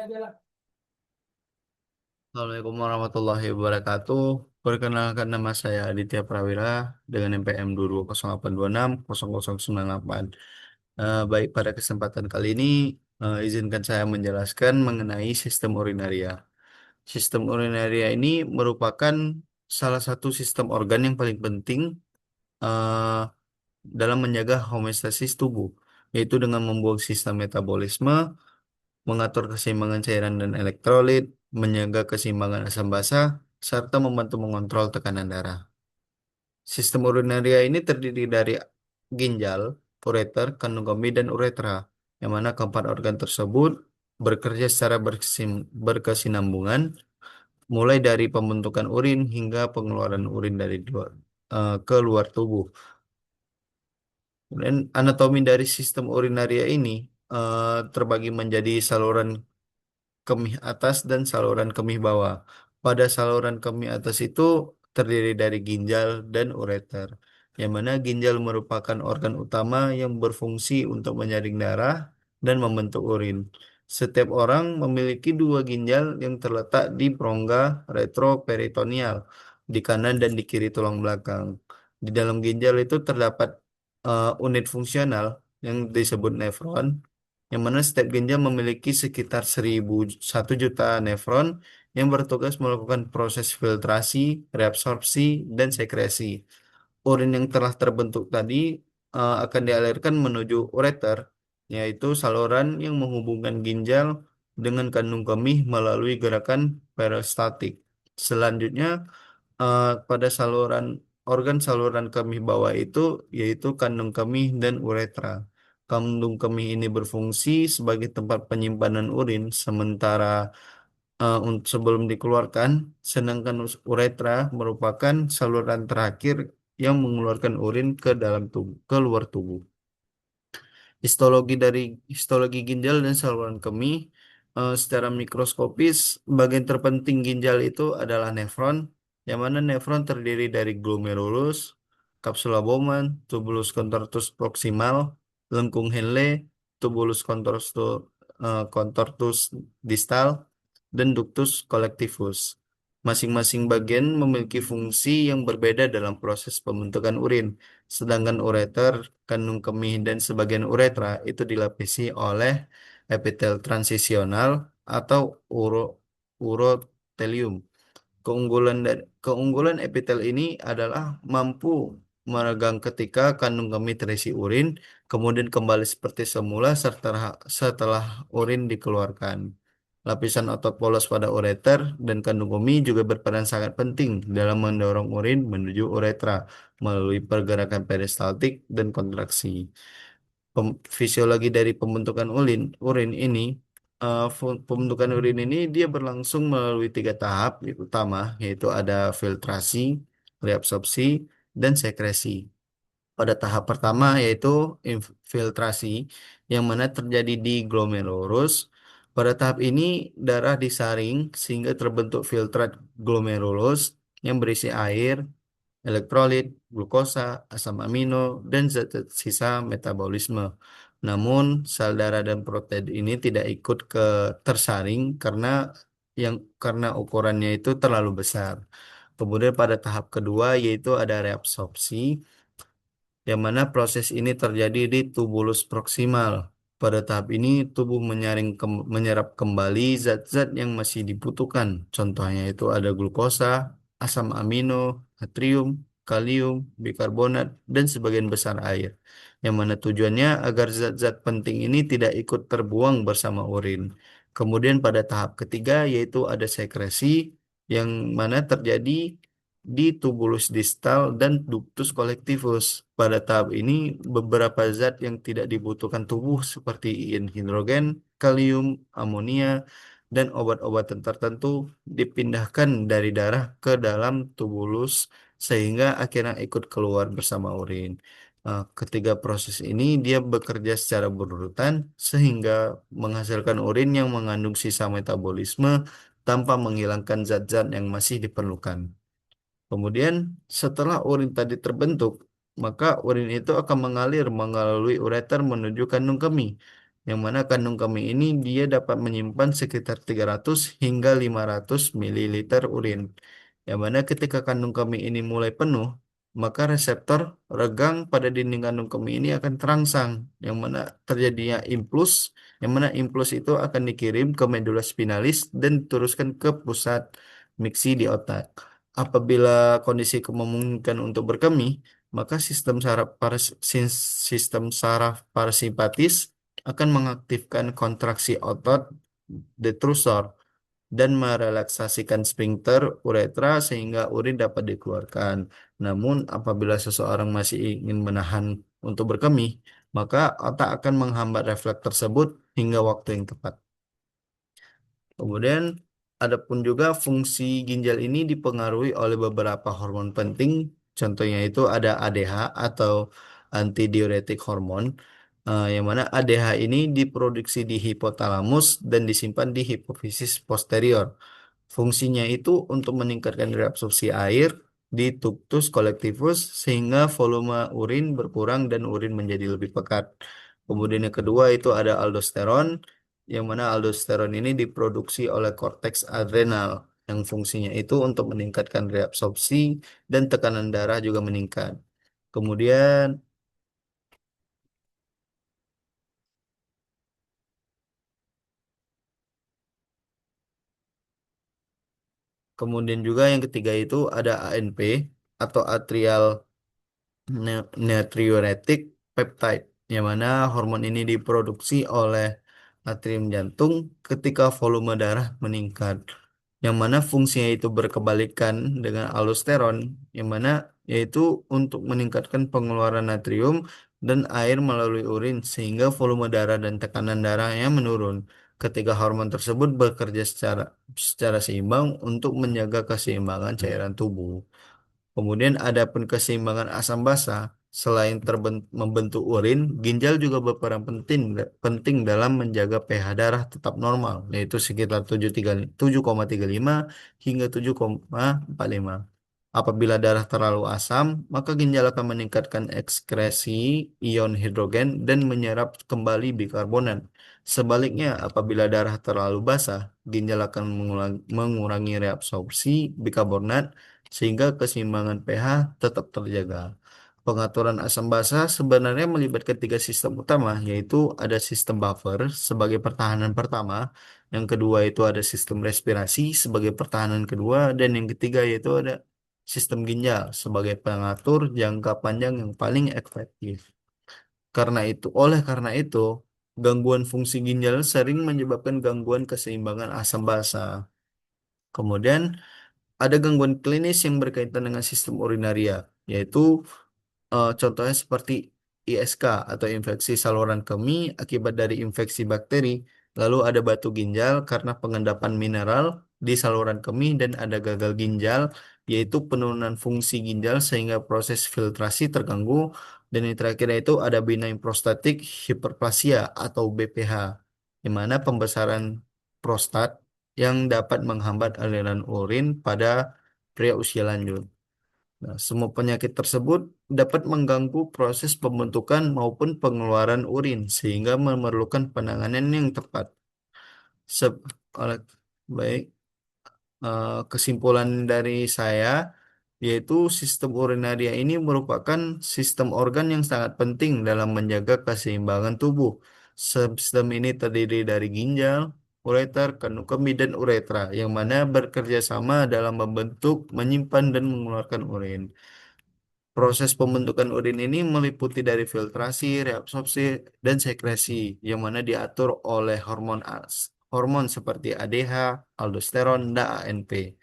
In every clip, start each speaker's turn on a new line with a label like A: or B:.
A: Assalamualaikum warahmatullahi wabarakatuh. Perkenalkan nama saya Aditya Prawira dengan NPM 22082600098. Baik, pada kesempatan kali ini izinkan saya menjelaskan mengenai sistem urinaria. Sistem urinaria ini merupakan salah satu sistem organ yang paling penting eh, dalam menjaga homeostasis tubuh, yaitu dengan membuat sistem metabolisme, mengatur keseimbangan cairan dan elektrolit, menjaga keseimbangan asam basa, serta membantu mengontrol tekanan darah. Sistem urinaria ini terdiri dari ginjal, ureter, kandung kemih, dan uretra, yang mana keempat organ tersebut bekerja secara berkesinambungan, mulai dari pembentukan urin hingga pengeluaran urin dari ke luar tubuh. Dan anatomi dari sistem urinaria ini terbagi menjadi saluran kemih atas dan saluran kemih bawah. Pada saluran kemih atas itu terdiri dari ginjal dan ureter, yang mana ginjal merupakan organ utama yang berfungsi untuk menyaring darah dan membentuk urin. Setiap orang memiliki dua ginjal yang terletak di rongga retroperitoneal, di kanan dan di kiri tulang belakang. Di dalam ginjal itu terdapat unit fungsional yang disebut nefron, yang mana setiap ginjal memiliki sekitar 1 juta nefron yang bertugas melakukan proses filtrasi, reabsorpsi, dan sekresi. Urin yang telah terbentuk tadi akan dialirkan menuju ureter, yaitu saluran yang menghubungkan ginjal dengan kandung kemih melalui gerakan peristaltik. Selanjutnya, pada organ saluran kemih bawah itu yaitu kandung kemih dan uretra. Kandung kemih ini berfungsi sebagai tempat penyimpanan urin sementara sebelum dikeluarkan, sedangkan uretra merupakan saluran terakhir yang mengeluarkan urin ke dalam tubuh, ke luar tubuh. Histologi ginjal dan saluran kemih secara mikroskopis, bagian terpenting ginjal itu adalah nefron, yang mana nefron terdiri dari glomerulus, kapsula Bowman, tubulus contortus proximal, lengkung Henle, tubulus contortus distal, dan ductus collectivus. Masing-masing bagian memiliki fungsi yang berbeda dalam proses pembentukan urin. Sedangkan ureter, kandung kemih, dan sebagian uretra itu dilapisi oleh epitel transisional atau urotelium. Keunggulan epitel ini adalah mampu meregang ketika kandung kemih terisi urin, kemudian kembali seperti semula setelah urin dikeluarkan. Lapisan otot polos pada ureter dan kandung kemih juga berperan sangat penting dalam mendorong urin menuju uretra melalui pergerakan peristaltik dan kontraksi. Fisiologi dari pembentukan urin ini, pembentukan urin ini dia berlangsung melalui 3 tahap utama, yaitu ada filtrasi, reabsorpsi, dan sekresi. Pada tahap pertama yaitu infiltrasi, yang mana terjadi di glomerulus. Pada tahap ini darah disaring sehingga terbentuk filtrat glomerulus yang berisi air, elektrolit, glukosa, asam amino, dan zat-zat sisa metabolisme. Namun, sel darah dan protein ini tidak ikut tersaring karena ukurannya itu terlalu besar. Kemudian pada tahap kedua yaitu ada reabsorpsi, yang mana proses ini terjadi di tubulus proksimal. Pada tahap ini, tubuh menyerap kembali zat-zat yang masih dibutuhkan. Contohnya itu ada glukosa, asam amino, natrium, kalium, bikarbonat, dan sebagian besar air. Yang mana tujuannya agar zat-zat penting ini tidak ikut terbuang bersama urin. Kemudian pada tahap ketiga yaitu ada sekresi, yang mana terjadi di tubulus distal dan ductus collectivus. Pada tahap ini, beberapa zat yang tidak dibutuhkan tubuh seperti ion hidrogen, kalium, amonia, dan obat-obatan tertentu dipindahkan dari darah ke dalam tubulus sehingga akhirnya ikut keluar bersama urin. Ketiga proses ini dia bekerja secara berurutan sehingga menghasilkan urin yang mengandung sisa metabolisme tanpa menghilangkan zat-zat yang masih diperlukan. Kemudian setelah urin tadi terbentuk, maka urin itu akan mengalir melalui ureter menuju kandung kemih, yang mana kandung kemih ini dia dapat menyimpan sekitar 300 hingga 500 mililiter urin. Yang mana ketika kandung kemih ini mulai penuh, maka reseptor regang pada dinding kandung kemih ini akan terangsang, yang mana terjadinya impuls, yang mana impuls itu akan dikirim ke medula spinalis dan diteruskan ke pusat miksi di otak. Apabila kondisi memungkinkan untuk berkemih, maka sistem saraf parasimpatis akan mengaktifkan kontraksi otot detrusor dan merelaksasikan sphincter uretra sehingga urin dapat dikeluarkan. Namun, apabila seseorang masih ingin menahan untuk berkemih, maka otak akan menghambat refleks tersebut hingga waktu yang tepat. Kemudian, adapun juga fungsi ginjal ini dipengaruhi oleh beberapa hormon penting. Contohnya itu ada ADH atau antidiuretik hormon, yang mana ADH ini diproduksi di hipotalamus dan disimpan di hipofisis posterior. Fungsinya itu untuk meningkatkan reabsorpsi air di ductus collectivus sehingga volume urin berkurang dan urin menjadi lebih pekat. Kemudian yang kedua itu ada aldosteron, yang mana aldosteron ini diproduksi oleh korteks adrenal yang fungsinya itu untuk meningkatkan reabsorpsi dan tekanan darah juga meningkat. Kemudian kemudian juga yang ketiga itu ada ANP atau atrial natriuretic peptide, yang mana hormon ini diproduksi oleh atrium jantung ketika volume darah meningkat, yang mana fungsinya itu berkebalikan dengan aldosteron, yang mana yaitu untuk meningkatkan pengeluaran natrium dan air melalui urin sehingga volume darah dan tekanan darahnya menurun. Ketika hormon tersebut bekerja secara seimbang untuk menjaga keseimbangan cairan tubuh. Kemudian ada pun keseimbangan asam basa. Selain membentuk urin, ginjal juga berperan penting dalam menjaga pH darah tetap normal, yaitu sekitar 7,35 hingga 7,45. Apabila darah terlalu asam, maka ginjal akan meningkatkan ekskresi ion hidrogen dan menyerap kembali bikarbonat. Sebaliknya, apabila darah terlalu basah, ginjal akan mengurangi reabsorpsi bikarbonat sehingga keseimbangan pH tetap terjaga. Pengaturan asam basa sebenarnya melibatkan tiga sistem utama, yaitu ada sistem buffer sebagai pertahanan pertama, yang kedua itu ada sistem respirasi sebagai pertahanan kedua, dan yang ketiga yaitu ada sistem ginjal sebagai pengatur jangka panjang yang paling efektif. Oleh karena itu, gangguan fungsi ginjal sering menyebabkan gangguan keseimbangan asam basa. Kemudian ada gangguan klinis yang berkaitan dengan sistem urinaria, yaitu contohnya seperti ISK atau infeksi saluran kemih akibat dari infeksi bakteri. Lalu ada batu ginjal karena pengendapan mineral di saluran kemih dan ada gagal ginjal, yaitu penurunan fungsi ginjal sehingga proses filtrasi terganggu. Dan yang terakhir itu ada benign prostatic hyperplasia atau BPH, di mana pembesaran prostat yang dapat menghambat aliran urin pada pria usia lanjut. Nah, semua penyakit tersebut dapat mengganggu proses pembentukan maupun pengeluaran urin sehingga memerlukan penanganan yang tepat. Se- oleh baik, kesimpulan dari saya yaitu sistem urinaria ini merupakan sistem organ yang sangat penting dalam menjaga keseimbangan tubuh. Sistem ini terdiri dari ginjal, ureter, kandung kemih, dan uretra yang mana bekerja sama dalam membentuk, menyimpan, dan mengeluarkan urin. Proses pembentukan urin ini meliputi dari filtrasi, reabsorpsi, dan sekresi yang mana diatur oleh hormon seperti ADH, aldosteron, dan ANP.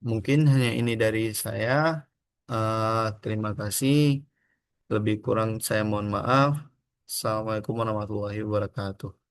A: Mungkin hanya ini dari saya. Terima kasih. Lebih kurang saya mohon maaf. Assalamualaikum warahmatullahi wabarakatuh.